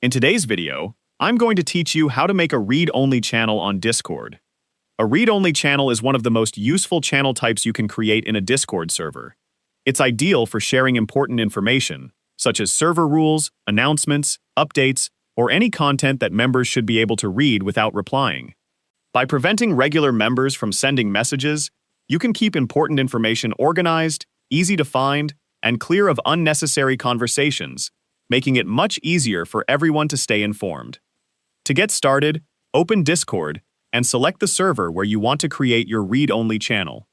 In today's video, I'm going to teach you how to make a read-only channel on Discord. A read-only channel is one of the most useful channel types you can create in a Discord server. It's ideal for sharing important information, such as server rules, announcements, updates, or any content that members should be able to read without replying. By preventing regular members from sending messages, you can keep important information organized, easy to find, and clear of unnecessary conversations, making it much easier for everyone to stay informed. To get started, open Discord and select the server where you want to create your read-only channel.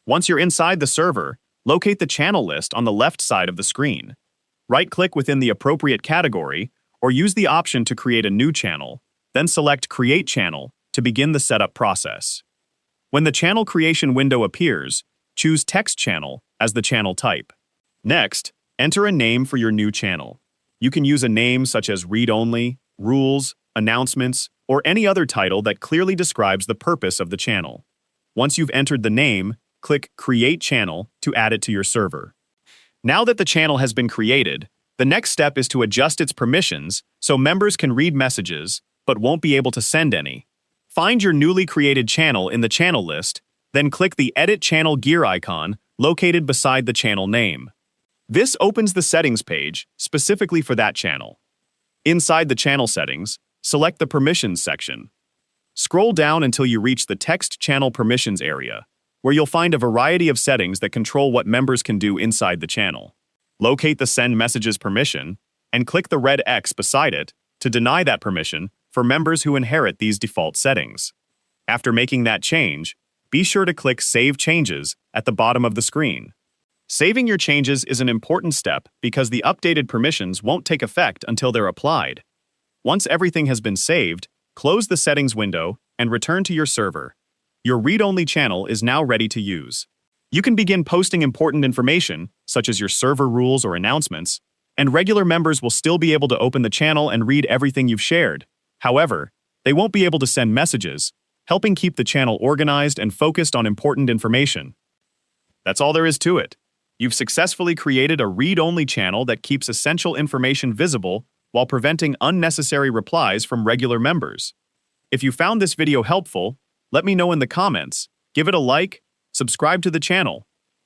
Once you're inside the server, locate the channel list on the left side of the screen. Right-click within the appropriate category, or use the option to create a new channel, then select Create Channel to begin the setup process. When the channel creation window appears, choose Text Channel as the channel type. Next, enter a name for your new channel. You can use a name such as Read Only, Rules, Announcements, or any other title that clearly describes the purpose of the channel. Once you've entered the name, click Create Channel to add it to your server. Now that the channel has been created, the next step is to adjust its permissions so members can read messages but won't be able to send any. Find your newly created channel in the channel list, then click the Edit Channel gear icon located beside the channel name. This opens the settings page specifically for that channel. Inside the channel settings, select the Permissions section. Scroll down until you reach the Text Channel Permissions area, where you'll find a variety of settings that control what members can do inside the channel. Locate the Send Messages permission and click the red X beside it to deny that permission for members who inherit these default settings. After making that change, be sure to click Save Changes at the bottom of the screen. Saving your changes is an important step because the updated permissions won't take effect until they're applied. Once everything has been saved, close the settings window and return to your server. Your read-only channel is now ready to use. You can begin posting important information, such as your server rules or announcements, and regular members will still be able to open the channel and read everything you've shared. However, they won't be able to send messages, helping keep the channel organized and focused on important information. That's all there is to it. You've successfully created a read-only channel that keeps essential information visible while preventing unnecessary replies from regular members. If you found this video helpful, let me know in the comments, give it a like, subscribe to the channel,